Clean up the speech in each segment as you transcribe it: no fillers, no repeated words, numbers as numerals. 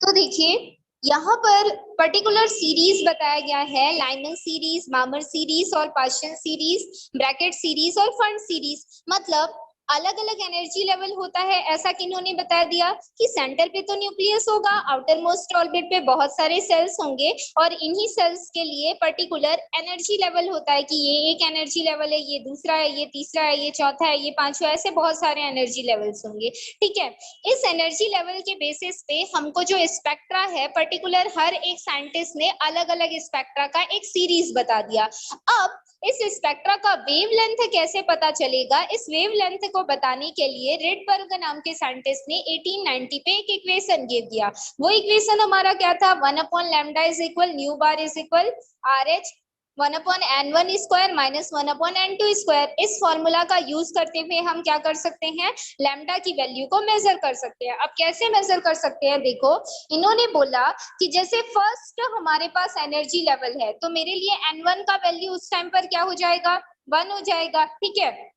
तो देखिए यहाँ पर पर्टिकुलर सीरीज बताया गया है, लाइमन सीरीज, मामर सीरीज और पार्शियल सीरीज, ब्रैकेट सीरीज और फंड सीरीज। मतलब अलग अलग एनर्जी लेवल होता है, ऐसा किन्होंने बता दिया कि सेंटर पे तो न्यूक्लियस होगा, आउटर मोस्ट ऑर्बिट पे बहुत सारे सेल्स होंगे और इन्हीं सेल्स के लिए पर्टिकुलर एनर्जी लेवल होता है कि ये एक एनर्जी लेवल है, ये दूसरा है, ये तीसरा है, ये चौथा है, ये पांचवा, ऐसे बहुत सारे एनर्जी लेवल्स होंगे। ठीक है, इस एनर्जी लेवल के बेसिस पे हमको जो स्पेक्ट्रा है पर्टिकुलर हर एक साइंटिस्ट ने अलग अलग स्पेक्ट्रा का एक सीरीज बता दिया। अब इस स्पेक्ट्रा का वेवलेंथ कैसे पता चलेगा, इस वेवलेंथ को बताने के लिए रिडबर्ग नाम के साइंटिस्ट ने 1890 पे एक इक्वेशन गिव दिया। वो इक्वेशन हमारा क्या था, 1/लैम्डा is equal nu bar is equal RH 1/n1 square minus 1/n2 square. इस फॉर्मूला का यूज करते हुए हम क्या कर सकते हैं, लैम्डा की वैल्यू को मेजर कर सकते हैं। अब कैसे मेजर कर सकते हैं, देखो इन्होंने बोला कि जैसे फर्स्ट हमारे पास एनर्जी लेवल है तो मेरे लिए n1 का वैल्यू उस टाइम पर क्या हो जाएगा, 1 हो जाएगा। ठीक है,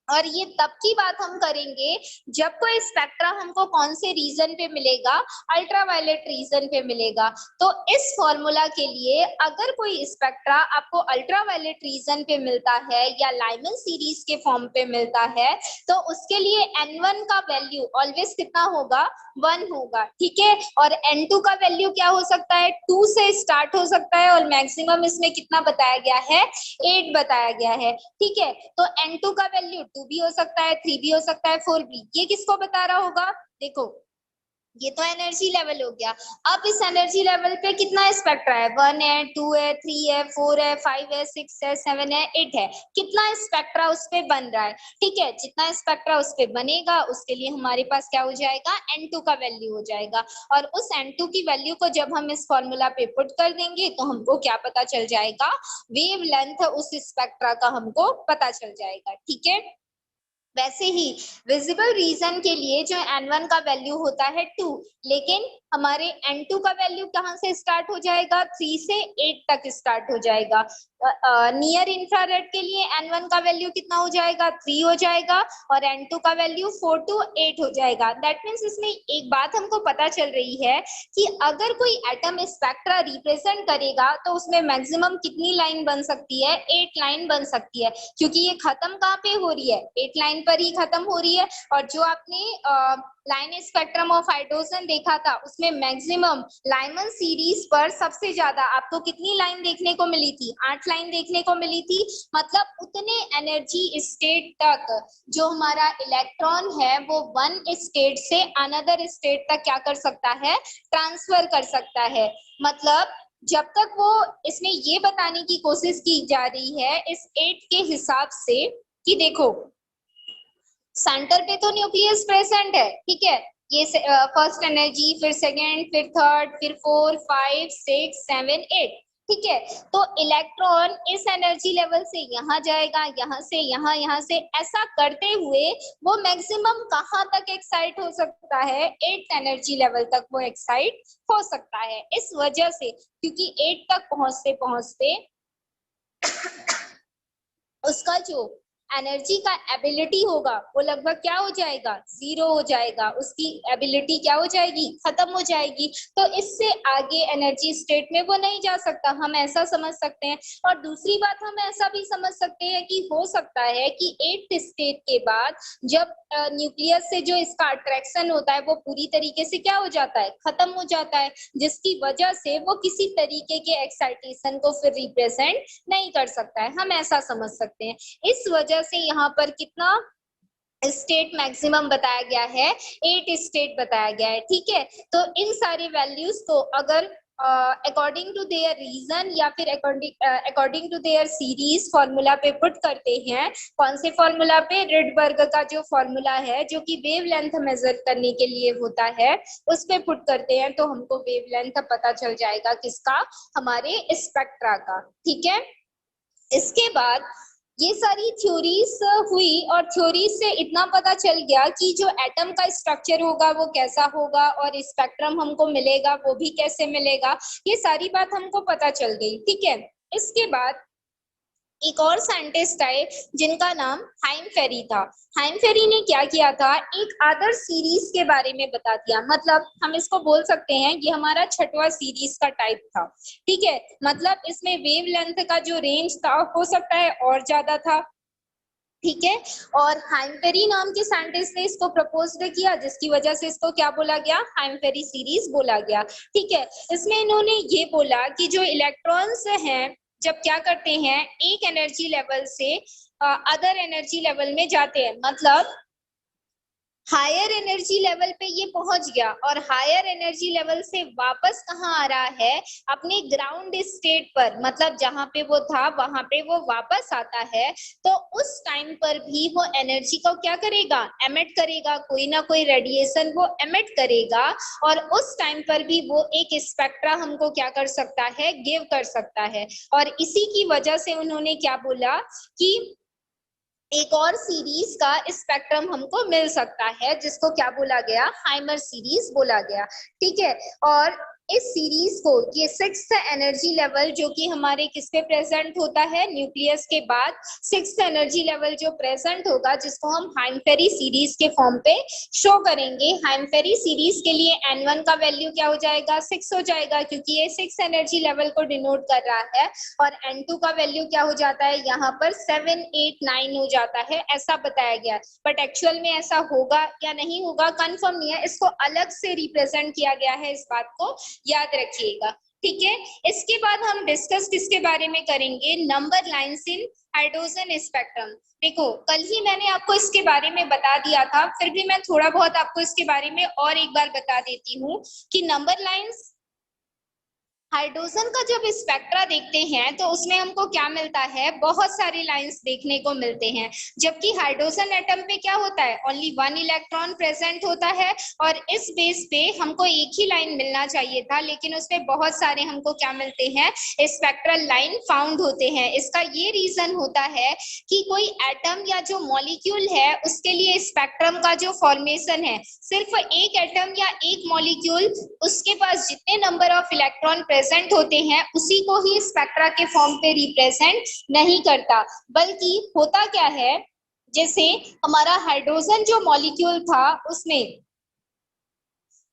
और ये तब की बात हम करेंगे जब कोई स्पेक्ट्रा हमको कौन से रीजन पे मिलेगा, अल्ट्रावायलेट रीजन पे मिलेगा। तो इस फॉर्मूला के लिए अगर कोई स्पेक्ट्रा आपको अल्ट्रावायलेट रीजन पे मिलता है या लाइमन सीरीज के फॉर्म पे मिलता है तो उसके लिए n1 का वैल्यू ऑलवेज कितना होगा, 1 होगा। ठीक है, और n2 का वैल्यू क्या हो सकता है, 2 से स्टार्ट हो सकता है और मैक्सिमम इसमें कितना बताया गया है, 8 बताया गया है। ठीक है, तो n2 का वैल्यू 2 भी हो सकता है, 3 भी हो सकता है, 4 भी। ये किसको बता रहा होगा, देखो ये तो एनर्जी लेवल हो गया। अब इस एनर्जी लेवल पे कितना स्पेक्ट्रा है, 1 है, 2 है, 3 है, 4 है, 5 है, 6 है, 7 है, 8 है। कितना स्पेक्ट्रा उस पे बन रहा है। ठीक है, जितना स्पेक्ट्रा उस पे बनेगा उसके लिए हमारे पास क्या हो जाएगा, n2 का वैल्यू हो जाएगा। और उस n2 की वैल्यू को जब हम इस फॉर्मूला पे पुट कर देंगे तो हमको क्या पता चल जाएगा, वेवलेंथ उस स्पेक्ट्रा का हमको पता चल जाएगा। ठीक है, वैसे ही विजिबल रीजन के लिए जो n1 का वैल्यू होता है 2, लेकिन हमारे n2 का वैल्यू कहाँ से स्टार्ट हो जाएगा, 3 से 8 तक स्टार्ट हो जाएगा। नियर इंफ्रारेड के लिए n1 का वैल्यू कितना हो जाएगा, 3 हो जाएगा और n2 का वैल्यू 4 to 8 हो जाएगा। दैट मीन्स इसमें एक बात हमको पता चल रही है कि अगर कोई एटम स्पेक्ट्रा रिप्रेजेंट करेगा तो उसमें मैक्सिमम कितनी लाइन बन सकती है, 8 लाइन बन सकती है, क्योंकि ये खत्म कहाँ पे हो रही है, 8 लाइन पर ही खत्म हो रही है। और जो आपने लाइन स्पेक्ट्रम ऑफ हाइड्रोजन देखा था उसमें मैक्सिमम लाइमन सीरीज पर सबसे ज्यादा आपको कितनी लाइन देखने को मिली थी, 8 लाइन देखने को मिली थी। मतलब उतने एनर्जी स्टेट तक जो हमारा इलेक्ट्रॉन है वो वन स्टेट से अनदर स्टेट तक क्या कर सकता है, ट्रांसफर कर सकता है। मतलब जब तक वो इसमें ये बताने की कोशिश की जा रही है इस 8 के हिसाब से कि देखो सेंटर पे तो न्यूक्लियस प्रेजेंट है। ठीक है, ये फर्स्ट एनर्जी, फिर सेकेंड, फिर थर्ड, फिर 4, 5, 6, 7, 8। ठीक है, तो इलेक्ट्रॉन इस एनर्जी लेवल से यहाँ जाएगा, यहाँ से यहाँ, यहाँ से ऐसा करते हुए वो मैक्सिमम कहाँ तक एक्साइट हो सकता है, 8th एनर्जी लेवल तक वो एक्साइट हो सकता है। इस वजह से क्योंकि 8 तक पहुंचते पहुंचते उसका जो एनर्जी का एबिलिटी होगा वो लगभग क्या हो जाएगा, 0 हो जाएगा, उसकी एबिलिटी क्या हो जाएगी, खत्म हो जाएगी। तो इससे आगे एनर्जी स्टेट में वो नहीं जा सकता, हम ऐसा समझ सकते हैं। और दूसरी बात हम ऐसा भी समझ सकते हैं कि हो सकता है कि 8th स्टेट के बाद जब न्यूक्लियस से जो इसका अट्रैक्शन होता है वो पूरी तरीके से क्या हो जाता है, खत्म हो जाता है, जिसकी वजह से वो किसी तरीके के एक्साइटेशन को फिर रिप्रेजेंट नहीं कर सकता है, हम ऐसा समझ सकते हैं। इस वजह से यहाँ पर कितना स्टेट मैक्सिमम बताया गया है, 8 स्टेट बताया गया है। ठीक है, तो इन सारे वैल्यूज को अगर अकॉर्डिंग टू देयर रीजन या फिर according to their series formula पे पुट करते हैं, कौन से फॉर्मूला पे, रिडबर्ग का जो फॉर्मूला है जो कि वेवलेंथ मेजर करने के लिए होता है उस पे पुट करते हैं, तो हमको वेवलेंथ पता चल जाएगा किसका, हमारे स्पेक्ट्रा का। ठीक है, इसके बाद ये सारी थ्योरीज हुई और थ्योरीज से इतना पता चल गया कि जो एटम का स्ट्रक्चर होगा वो कैसा होगा और स्पेक्ट्रम हमको मिलेगा वो भी कैसे मिलेगा, ये सारी बात हमको पता चल गई। ठीक है, इसके बाद एक और साइंटिस्ट आए जिनका नाम हाइम फेरी था। हाइम फेरी ने क्या किया था, एक अदर सीरीज के बारे में बता दिया। मतलब हम इसको बोल सकते हैं ये हमारा छठवां सीरीज का टाइप था। ठीक है, मतलब इसमें वेव लेंथ का जो रेंज था हो सकता है और ज्यादा था। ठीक है, और हाइमफेरी नाम के साइंटिस्ट ने इसको प्रपोज किया, जिसकी वजह से इसको क्या बोला गया, हाइमफेरी सीरीज बोला गया। ठीक है, इसमें इन्होंने ये बोला कि जो इलेक्ट्रॉन्स हैं जब क्या करते हैं एक एनर्जी लेवल से अदर एनर्जी लेवल में जाते हैं, मतलब हायर एनर्जी लेवल पे ये पहुंच गया और हायर एनर्जी लेवल से वापस कहाँ आ रहा है, अपने ग्राउंड स्टेट पर, मतलब जहां पे वो था वहां पे वो वापस आता है। तो उस टाइम पर भी वो एनर्जी को क्या करेगा, एमिट करेगा, कोई ना कोई रेडिएशन वो एमिट करेगा। और उस टाइम पर भी वो एक स्पेक्ट्रा हमको क्या कर सकता है, गिव कर सकता है। और इसी की वजह से उन्होंने क्या बोला कि एक और सीरीज का स्पेक्ट्रम हमको मिल सकता है, जिसको क्या बोला गया, हाइमर सीरीज बोला गया। ठीक है, और इस सीरीज को ये सिक्स्थ एनर्जी लेवल जो कि हमारे किस पे प्रेजेंट होता है, न्यूक्लियस के बाद सिक्स्थ एनर्जी लेवल जो प्रेजेंट होगा, जिसको हम हाइमफेरी सीरीज के फॉर्म पे शो करेंगे। हाइमफेरी सीरीज के लिए n1 का वैल्यू क्या हो जाएगा, 6 हो जाएगा, क्योंकि ये सिक्स एनर्जी लेवल को डिनोट कर रहा है। और n2 का वैल्यू क्या हो जाता है, यहाँ पर 7, 8, 9 हो जाता है, ऐसा बताया गया। बट एक्चुअल में ऐसा होगा या नहीं होगा कंफर्म नहीं है, इसको अलग से रिप्रेजेंट किया गया है, इस बात को याद रखिएगा। ठीक है, इसके बाद हम डिस्कस किसके बारे में करेंगे, number lines in hydrogen spectrum. देखो कल ही मैंने आपको इसके बारे में बता दिया था, फिर भी मैं थोड़ा बहुत आपको इसके बारे में और एक बार बता देती हूँ कि नंबर लाइंस हाइड्रोजन का जब स्पेक्ट्रा देखते हैं तो उसमें हमको क्या मिलता है, बहुत सारी लाइंस देखने को मिलते हैं। जबकि हाइड्रोजन एटम पे क्या होता है, ओनली वन इलेक्ट्रॉन प्रेजेंट होता है। और इस बेस पे हमको एक ही लाइन मिलना चाहिए था, लेकिन उसमें बहुत सारे हमको क्या मिलते हैं, स्पेक्ट्रल लाइन फाउंड होते हैं। इसका ये रीजन होता है कि कोई एटम या जो मॉलिक्यूल है उसके लिए स्पेक्ट्रम का जो फॉर्मेशन है, सिर्फ एक एटम या एक मॉलिक्यूल उसके पास जितने नंबर ऑफ इलेक्ट्रॉन प्रेजेंट होते हैं उसी को ही स्पेक्ट्रा के फॉर्म पे रिप्रेजेंट नहीं करता। बल्कि होता क्या है, जैसे हमारा हाइड्रोजन जो मॉलिक्यूल था उसमें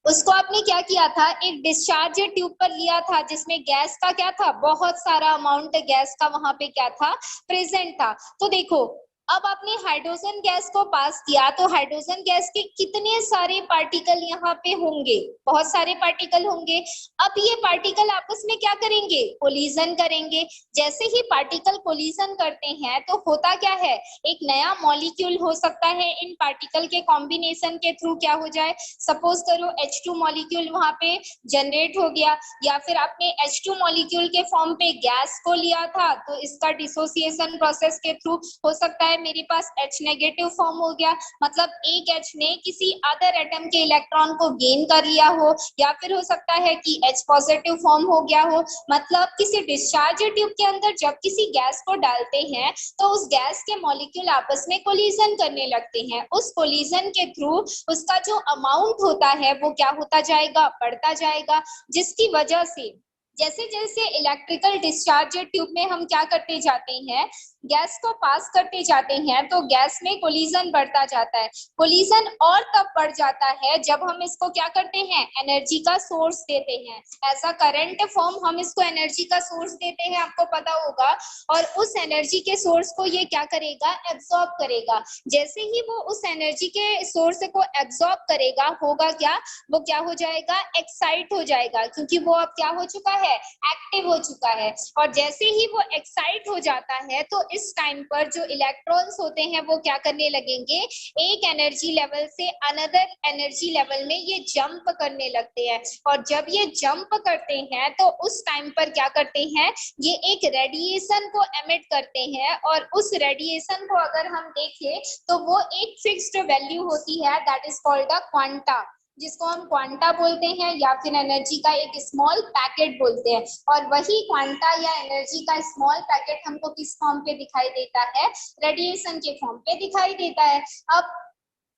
उसको आपने क्या किया था, एक डिस्चार्ज ट्यूब पर लिया था, जिसमें गैस का क्या था, बहुत सारा अमाउंट गैस का वहां पे क्या था, प्रेजेंट था। तो देखो अब आपने हाइड्रोजन गैस को पास किया तो हाइड्रोजन गैस के कितने सारे पार्टिकल यहाँ पे होंगे, बहुत सारे पार्टिकल होंगे। अब ये पार्टिकल आपस में क्या करेंगे, कोलिजन करेंगे। जैसे ही पार्टिकल कोलिजन करते हैं तो होता क्या है, एक नया मॉलिक्यूल हो सकता है इन पार्टिकल के कॉम्बिनेशन के थ्रू क्या हो जाए, सपोज करो H2 मॉलिक्यूल वहां पे जनरेट हो गया, या फिर आपने H2 मॉलिक्यूल के फॉर्म पे गैस को लिया था तो इसका डिसोसिएशन प्रोसेस के थ्रू हो सकता है मेरे पास H नेगेटिव फॉर्म हो गया, मतलब एक H ने किसी अदर एटम के इलेक्ट्रॉन को गेन कर लिया हो, या फिर हो सकता है कि H पॉजिटिव फॉर्म हो गया हो। मतलब किसी डिस्चार्ज ट्यूब के अंदर जब किसी गैस को डालते हैं तो उस गैस के मॉलिक्यूल आपस में कोलिजन करने लगते हैं। उस कोलिजन के थ्रू उसका जो अमाउंट होता है वो क्या होता जाएगा, बढ़ता जाएगा, जिसकी वजह से जैसे जैसे इलेक्ट्रिकल डिस्चार्ज ट्यूब में हम क्या करते जाते हैं, गैस को पास करते जाते हैं तो गैस में कोलिजन बढ़ता जाता है। कोलिजन और तब बढ़ जाता है जब हम इसको क्या करते हैं, एनर्जी का सोर्स देते हैं। ऐसा करंट फॉर्म हम इसको एनर्जी का सोर्स देते हैं, आपको पता होगा। और उस एनर्जी के सोर्स को ये क्या करेगा, एब्सॉर्ब करेगा। जैसे ही वो उस एनर्जी के सोर्स को एब्सॉर्ब करेगा, होगा क्या, वो क्या हो जाएगा, एक्साइट हो जाएगा, क्योंकि वो अब क्या हो चुका है, एक्टिव हो चुका है। और जैसे ही वो एक्साइट हो जाता है तो इस टाइम पर जो इलेक्ट्रॉन्स होते हैं वो क्या करने लगेंगे, एक एनर्जी लेवल से अनदर एनर्जी लेवल में ये जंप करने लगते हैं। और जब ये जंप करते हैं तो उस टाइम पर क्या करते हैं, ये एक रेडिएशन को एमिट करते हैं। और उस रेडिएशन को अगर हम देखें तो वो एक फिक्स्ड वैल्यू होती है, that is called a quanta, जिसको हम क्वांटा बोलते हैं, या फिर एनर्जी का एक स्मॉल पैकेट बोलते हैं। और वही क्वांटा या एनर्जी का स्मॉल पैकेट हमको किस फॉर्म पे दिखाई देता है, रेडिएशन के फॉर्म पे दिखाई देता है। अब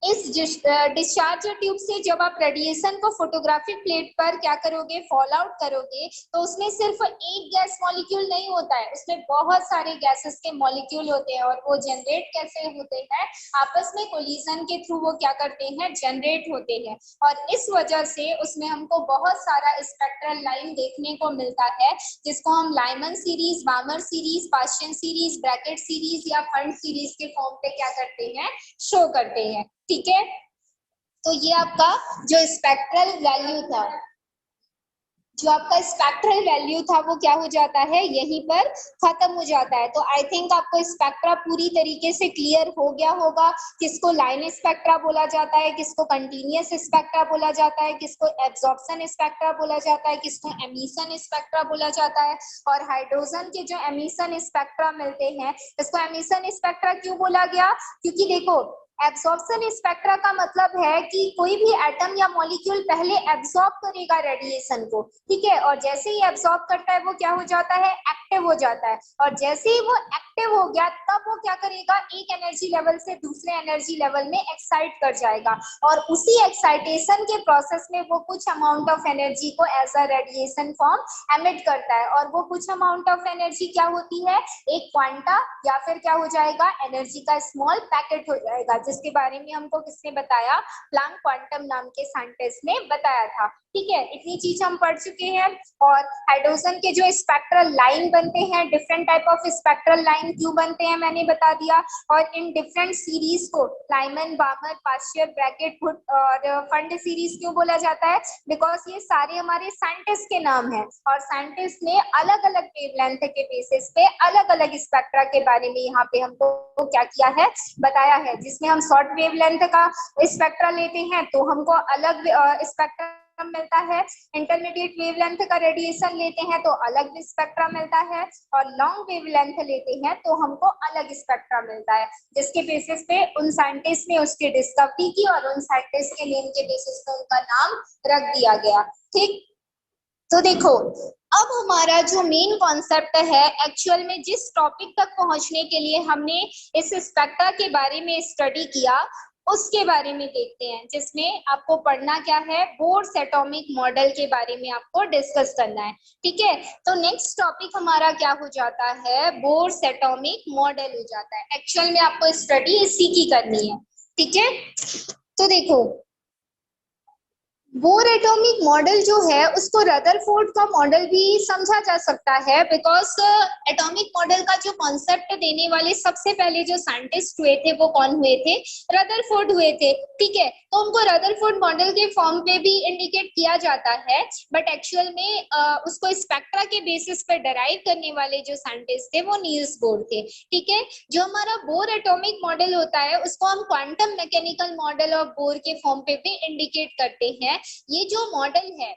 इस डिस्चार्ज ट्यूब से जब आप रेडिएशन को फोटोग्राफिक प्लेट पर क्या करोगे, फॉल आउट करोगे, तो उसमें सिर्फ एक गैस मॉलिक्यूल नहीं होता है, उसमें बहुत सारे गैसेस के मॉलिक्यूल होते हैं और वो जनरेट कैसे होते हैं, आपस में कोलिजन के थ्रू वो क्या करते हैं, जनरेट होते हैं। और इस वजह से उसमें हमको बहुत सारा स्पेक्ट्रल लाइन देखने को मिलता है, जिसको हम Lyman series, Balmer series, Paschen series, Brackett series या फंड सीरीज के फॉर्म पे क्या करते हैं, शो करते हैं। ठीक है, तो ये आपका जो स्पेक्ट्रल वैल्यू था, जो आपका स्पेक्ट्रल वैल्यू था वो क्या हो जाता है, यहीं पर खत्म हो जाता है। तो आई थिंक आपको स्पेक्ट्रा पूरी तरीके से क्लियर हो गया होगा, किसको लाइन स्पेक्ट्रा बोला जाता है, किसको कंटिन्यूअस स्पेक्ट्रा बोला जाता है, किसको एब्जॉर्प्शन स्पेक्ट्रा बोला जाता है, किसको एमिशन स्पेक्ट्रा बोला जाता है। और हाइड्रोजन के जो एमिशन स्पेक्ट्रा मिलते हैं, इसको एमिशन स्पेक्ट्रा क्यों बोला गया, क्योंकि देखो एब्सॉर्प्शन स्पेक्ट्रा का मतलब है कि कोई भी एटम या मॉलिक्यूल पहले एब्सॉर्ब करेगा रेडिएशन को, ठीक है, और जैसे ही एब्सॉर्ब करता है वो क्या हो जाता है, एक्टिव हो जाता है, और जैसे ही वो एक्टिव हो गया तब वो क्या करेगा, एक एनर्जी लेवल से दूसरे एनर्जी लेवल में एक्साइट कर जाएगा, और उसी एक्साइटेशन के प्रोसेस में वो कुछ अमाउंट ऑफ एनर्जी को as a radiation form emit करता है। और वो कुछ अमाउंट ऑफ एनर्जी क्या होती है, एक क्वांटा या फिर क्या हो जाएगा, एनर्जी का स्मॉल पैकेट हो जाएगा, जिसके बारे में हमको किसने बताया, प्लैंक क्वांटम नाम के साइंटिस्ट ने बताया था। ठीक है, इतनी चीज हम पढ़ चुके हैं। और हाइड्रोजन के जो स्पेक्ट्रल लाइन बनते हैं, different type of spectral line क्यों बनते हैं मैंने बता दिया। और इन डिफरेंट सीरीज को लाइमन, बामर, पाश्चियर, ब्रैकेट, हुड और फंड सीरीज क्यों बोला जाता है, बिकॉज ये सारे हमारे साइंटिस्ट के नाम हैं, और साइंटिस्ट ने अलग अलग वेवलेंथ के बेसिस पे अलग अलग स्पेक्ट्रा के बारे में यहाँ पे हमको क्या किया है, बताया है। जिसमें हम शॉर्ट वेवलेंथ का स्पेक्ट्रा लेते हैं तो हमको अलग स्पेक्ट्रम मिलता है, इंटरमीडिएट वेवलेंथ का रेडिएशन लेते हैं तो अलग स्पेक्ट्रा मिलता है, और लॉन्ग वेवलेंथ लेते हैं तो हमको अलग स्पेक्ट्रा मिलता है, जिसके बेसिस पे उन साइंटिस्ट ने उसकी डिस्कवरी की और उन साइंटिस्ट के नेम के बेसिस पे उनका नाम रख दिया गया। ठीक, तो देखो अब हमारा जो मेन कॉन्सेप्ट है, एक्चुअल में जिस टॉपिक तक पहुंचने के लिए हमने इस स्पेक्ट्रा के बारे में स्टडी किया, उसके बारे में देखते हैं, जिसमें आपको पढ़ना क्या है, बोर्स एटॉमिक मॉडल के बारे में आपको डिस्कस करना है। ठीक है, तो नेक्स्ट टॉपिक हमारा क्या हो जाता है, बोर्स एटॉमिक मॉडल हो जाता है। एक्चुअल में आपको स्टडी इसी की करनी है। ठीक है, तो देखो बोर एटॉमिक मॉडल जो है उसको रदरफोर्ड का मॉडल भी समझा जा सकता है, बिकॉज एटॉमिक मॉडल का जो कॉन्सेप्ट देने वाले सबसे पहले जो साइंटिस्ट हुए थे वो कौन हुए थे, रदरफोर्ड हुए थे। ठीक है, तो उनको रदरफोर्ड मॉडल के फॉर्म पे भी इंडिकेट किया जाता है, बट एक्चुअल में उसको स्पेक्ट्रा के बेसिस पर डराइव करने वाले जो साइंटिस्ट थे वो नील्स बोर थे। ठीक है, जो हमारा बोर एटॉमिक मॉडल होता है उसको हम quantum mechanical model of bore के फॉर्म पे भी इंडिकेट करते हैं। ये जो मॉडल है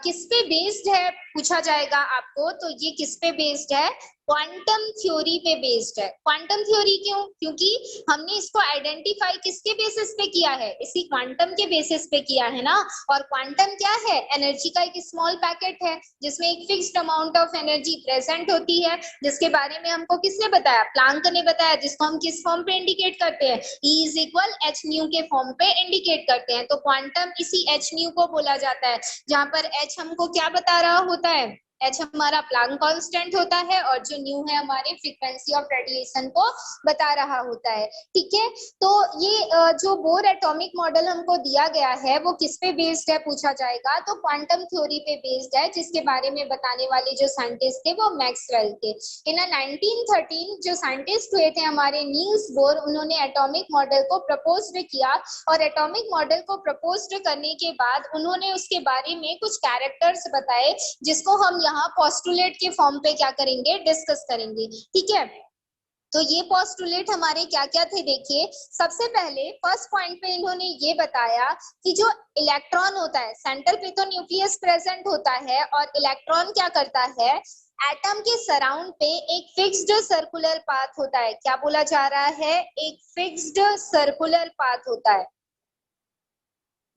किस पे बेस्ड है पूछा जाएगा आपको, तो ये किस पे बेस्ड है, क्वांटम थ्योरी पे बेस्ड है। क्वांटम थ्योरी क्यों, क्योंकि हमने इसको आइडेंटिफाई किसके बेसिस पे किया है, इसी क्वांटम के बेसिस पे किया है ना। और क्वांटम क्या है, एनर्जी का एक स्मॉल पैकेट है जिसमें एक fixed amount of energy present होती है, जिसके बारे में हमको किसने बताया, प्लैंक ने बताया, जिसको हम किस फॉर्म पे इंडिकेट करते हैं, E is equal H new के फॉर्म पे इंडिकेट करते हैं। तो क्वांटम इसी एच न्यू को बोला जाता है, जहां पर एच हमको क्या बता रहा होता है, एच हमारा प्लैंक कांस्टेंट होता है, और जो न्यू है हमारी फ्रीक्वेंसी ऑफ रेडिएशन को बता रहा होता है। ठीक है, तो ये जो बोर एटॉमिक मॉडल हमको दिया गया है वो किस पे बेस्ड है पूछा जाएगा, तो क्वांटम थ्योरी पे बेस्ड है, जिसके बारे में बताने वाले जो साइंटिस्ट थे वो मैक्सवेल थे। इन 1913 जो साइंटिस्ट हुए थे हमारे नील्स बोर, उन्होंने एटॉमिक मॉडल को प्रपोज किया, और एटॉमिक मॉडल को प्रपोज करने के बाद उन्होंने उसके बारे में कुछ कैरेक्टर्स बताए, जिसको हम यहाँ पोस्टुलेट के फॉर्म पे क्या करेंगे, डिस्कस करेंगे। ठीक है, तो ये पोस्टुलेट हमारे क्या क्या थे, देखिए सबसे पहले फर्स्ट पॉइंट पे इन्होंने ये बताया कि जो इलेक्ट्रॉन होता है सेंटर पे तो न्यूक्लियस प्रेजेंट होता है, और इलेक्ट्रॉन क्या करता है, एटम के सराउंड पे एक फिक्स्ड सर्कुलर पाथ होता है। क्या बोला जा रहा है, एक फिक्स्ड सर्कुलर पाथ होता है।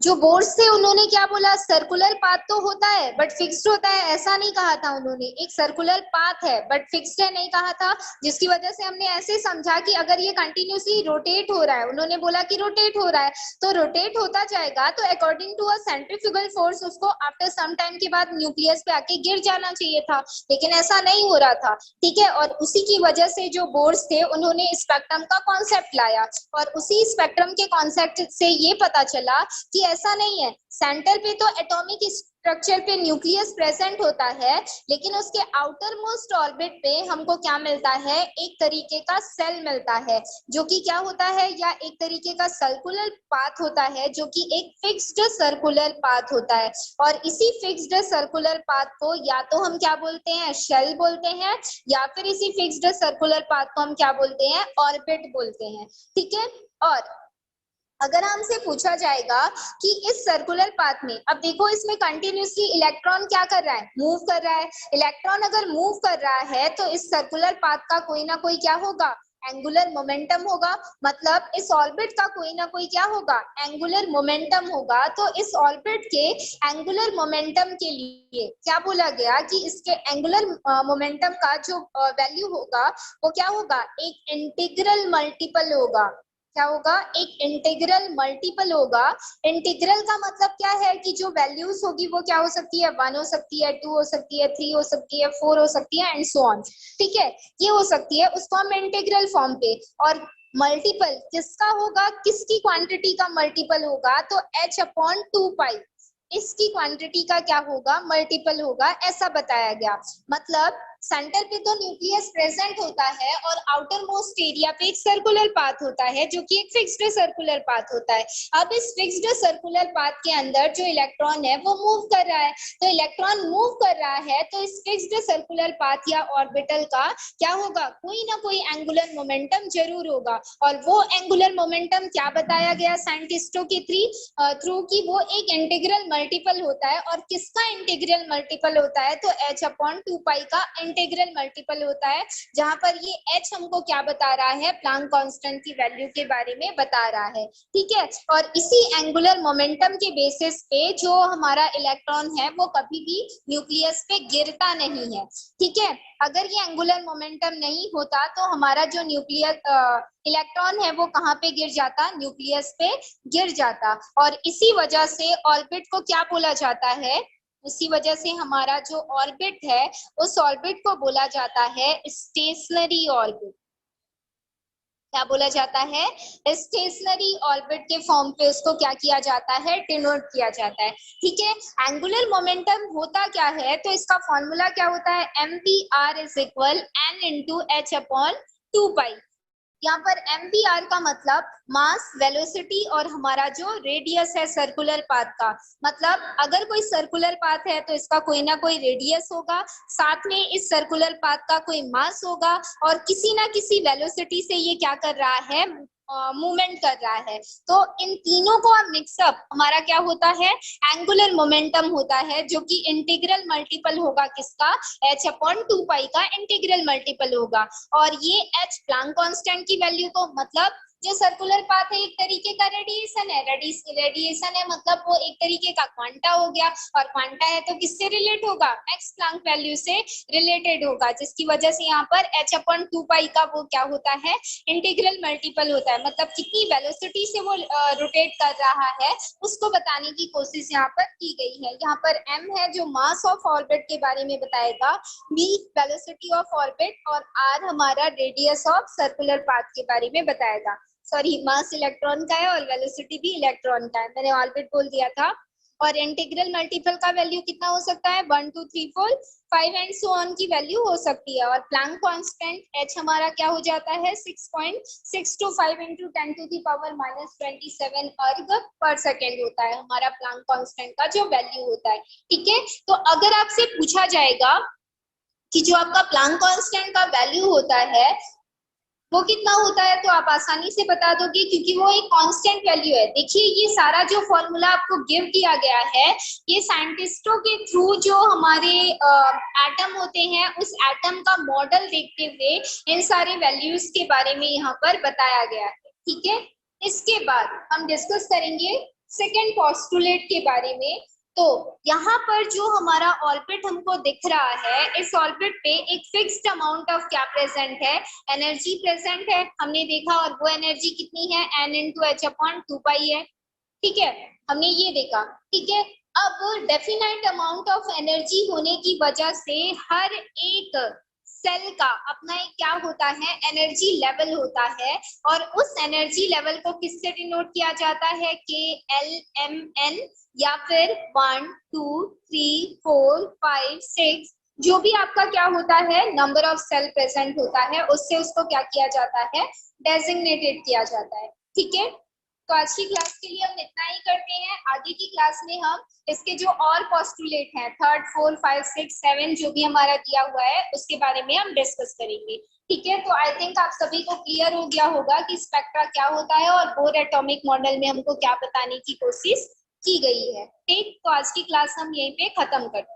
जो बोर्ड्स थे उन्होंने क्या बोला, सर्कुलर पाथ तो होता है बट फिक्स्ड होता है, ऐसा नहीं कहा था उन्होंने। एक सर्कुलर पाथ है बट फिक्स्ड है नहीं कहा था, जिसकी वजह से हमने ऐसे समझा कि अगर ये कंटिन्यूसली रोटेट हो रहा है, उन्होंने बोला कि रोटेट हो रहा है, तो रोटेट होता जाएगा तो according to a centrifugal force उसको आफ्टर सम टाइम के बाद न्यूक्लियस पे आके गिर जाना चाहिए था, लेकिन ऐसा नहीं हो रहा था। ठीक है, और उसी की वजह से जो बोर्ड्स थे उन्होंने स्पेक्ट्रम का कॉन्सेप्ट लाया, और उसी स्पेक्ट्रम के कॉन्सेप्ट से ये पता चला कि ऐसा नहीं है, सेंटर पे तो एटॉमिक स्ट्रक्चर पे न्यूक्लियस प्रेजेंट होता है, लेकिन उसके आउटर मोस्ट ऑर्बिट पे हमको क्या मिलता है, एक तरीके का सेल मिलता है, जो कि क्या होता है, या एक तरीके का सर्कुलर पाथ होता है, जो कि एक फिक्स्ड सर्कुलर पाथ होता है। और इसी फिक्स्ड सर्कुलर पाथ को या तो हम क्या बोलते हैं, शेल बोलते हैं, या फिर इसी फिक्स्ड सर्कुलर पाथ को हम क्या बोलते हैं, ऑर्बिट बोलते हैं। ठीक है, और अगर हमसे पूछा जाएगा कि इस सर्कुलर पाथ में, अब देखो इसमें कंटिन्यूसली इलेक्ट्रॉन क्या कर रहा है, मूव कर रहा है। इलेक्ट्रॉन अगर मूव कर रहा है तो इस सर्कुलर पाथ का कोई ना कोई क्या होगा, एंगुलर मोमेंटम होगा, मतलब इस ऑर्बिट का कोई ना कोई क्या होगा, एंगुलर मोमेंटम होगा। तो इस ऑर्बिट के एंगुलर मोमेंटम के लिए क्या बोला गया कि इसके एंगुलर मोमेंटम का जो वैल्यू होगा वो क्या होगा, एक इंटीग्रल मल्टीपल होगा। क्या होगा, एक इंटीग्रल मल्टीपल होगा। इंटीग्रल का मतलब क्या है कि जो वैल्यूज होगी वो क्या हो सकती है, 1 हो सकती है, 2 हो सकती है, 3 हो सकती है, 4 हो सकती है, एंड सो ऑन। ठीक है, ये हो सकती है, उसको हम इंटीग्रल फॉर्म पे। और मल्टीपल किसका होगा, किसकी क्वांटिटी का मल्टीपल होगा, तो h/2 पाई इसकी क्वांटिटी का क्या होगा, मल्टीपल होगा, ऐसा बताया गया। मतलब सेंटर पे तो न्यूक्लियस प्रेजेंट होता है और आउटर मोस्ट एरिया पे एक सर्कुलर पाथ होता है, जो कि एक फिक्स्ड सर्कुलर पाथ होता है। अब इस फिक्स्ड सर्कुलर पाथ के अंदर जो इलेक्ट्रॉन है वो मूव कर रहा है, तो इलेक्ट्रॉन मूव कर रहा है तो इस फिक्स्ड सर्कुलर पाथ या ऑर्बिटल का क्या होगा, कोई ना कोई एंगुलर मोमेंटम जरूर होगा। और वो एंगुलर मोमेंटम क्या बताया गया साइंटिस्टों के थ्रू की वो एक इंटीग्रल मल्टीपल होता है। और किसका इंटीग्रल मल्टीपल होता है, तो h/2 पाई का इंटीग्रल मल्टीपल होता है, जहां पर ये h हमको क्या बता रहा है, प्लैंक कांस्टेंट की वैल्यू के बारे में बता रहा है। ठीक है, और इसी एंगुलर मोमेंटम के बेसिस पे जो हमारा इलेक्ट्रॉन है वो कभी भी न्यूक्लियस पे गिरता नहीं है। ठीक है, अगर ये एंगुलर मोमेंटम नहीं होता तो हमारा जो न्यूक्लियर इलेक्ट्रॉन है वो कहाँ पे गिर जाता, न्यूक्लियस पे गिर जाता। और इसी वजह से ऑर्बिट को क्या बोला जाता है, उसी वजह से हमारा जो ऑर्बिट है उस ऑर्बिट को बोला जाता है स्टेशनरी ऑर्बिट। क्या बोला जाता है, स्टेशनरी ऑर्बिट के फॉर्म पे उसको क्या किया जाता है, डिनोट किया जाता है। ठीक है, एंगुलर मोमेंटम होता क्या है, तो इसका फॉर्मूला क्या होता है, mvr is equal n into h/2 पाई। यहाँ पर एमवीआर का मतलब मास, वेलोसिटी और हमारा जो रेडियस है सर्कुलर पाथ का। मतलब अगर कोई सर्कुलर पाथ है तो इसका कोई ना कोई रेडियस होगा, साथ में इस सर्कुलर पाथ का कोई मास होगा, और किसी ना किसी वेलोसिटी से ये क्या कर रहा है, मूवमेंट कर रहा है। तो इन तीनों को हम मिक्सअप हमारा क्या होता है, एंगुलर मोमेंटम होता है, जो कि इंटीग्रल मल्टीपल होगा किसका, h/2 पाई का इंटीग्रल मल्टीपल होगा। और ये h प्लैंक कांस्टेंट की वैल्यू को, मतलब जो सर्कुलर पाथ है एक तरीके का रेडिएशन है, रेडिएशन है मतलब वो एक तरीके का क्वांटा हो गया, और क्वांटा है तो किससे रिलेट होगा, मैक्स प्लैंक वैल्यू से रिलेटेड होगा, जिसकी वजह से यहाँ पर h/2 पाई का वो क्या होता है, इंटीग्रल मल्टीपल होता है। मतलब कितनी वेलोसिटी से वो रोटेट कर रहा है उसको बताने की कोशिश यहाँ पर की गई है। यहाँ पर m है जो मास ऑफ ऑर्बिट के बारे में बताएगा, b वेलोसिटी ऑफ ऑर्बिट, और r हमारा रेडियस ऑफ सर्कुलर पाथ के बारे में बताएगा। सॉरी, मास इलेक्ट्रॉन का है और वेलोसिटी भी इलेक्ट्रॉन का है, मैंने ऑर्बिट बोल दिया था। और इंटीग्रल मल्टीपल का वैल्यू कितना हो सकता है, 1 2 3 4 5 एंड सो ऑन की वैल्यू हो सकती है। और प्लैंक कांस्टेंट h हमारा क्या हो जाता है, 6.625 इंटू 10⁻⁻27 अर्ग पर सेकेंड होता है हमारा प्लैंक कांस्टेंट का जो वैल्यू होता है। ठीक है, तो अगर आपसे पूछा जाएगा कि जो आपका प्लैंक कांस्टेंट का वैल्यू होता है वो कितना होता है, तो आप आसानी से बता दोगे क्योंकि वो एक कांस्टेंट वैल्यू है। देखिए ये सारा जो फॉर्मूला आपको गिव किया गया है, ये साइंटिस्टों के थ्रू जो हमारे एटम होते हैं उस एटम का मॉडल देखते हुए इन सारे वैल्यूज के बारे में यहाँ पर बताया गया है। ठीक है, इसके बाद हम डिस्कस करेंगे सेकेंड पोस्टुलेट के बारे में। तो यहाँ पर जो हमारा ऑर्बिट हमको दिख रहा है, इस ऑर्बिट पे एक फिक्स्ड अमाउंट ऑफ क्या प्रेजेंट है, एनर्जी प्रेजेंट है, हमने देखा। और वो एनर्जी कितनी है, n इंटू एच अपॉन 2 पाई है। ठीक है, हमने ये देखा। ठीक है, अब डेफिनाइट अमाउंट ऑफ एनर्जी होने की वजह से हर एक सेल का अपना एक क्या होता है, एनर्जी लेवल होता है। और उस एनर्जी लेवल को किससे डिनोट किया जाता है, KLMN, या फिर 1 2 3 4 5 6, जो भी आपका क्या होता है, नंबर ऑफ सेल प्रेजेंट होता है, उससे उसको क्या किया जाता है, डेजिग्नेटेड किया जाता है। ठीक है, तो आज की क्लास के लिए हम इतना ही करते हैं। आगे की क्लास में हम इसके जो और पोस्टुलेट हैं, 3rd 4th 5th 6th 7 जो भी हमारा दिया हुआ है, उसके बारे में हम डिस्कस करेंगे। ठीक है, तो आई थिंक आप सभी को क्लियर हो गया होगा कि स्पेक्ट्रा क्या होता है और बोर एटॉमिक मॉडल में हमको क्या बताने की कोशिश की गई है। ठीक, तो आज की क्लास हम यहीं पे खत्म करते हैं।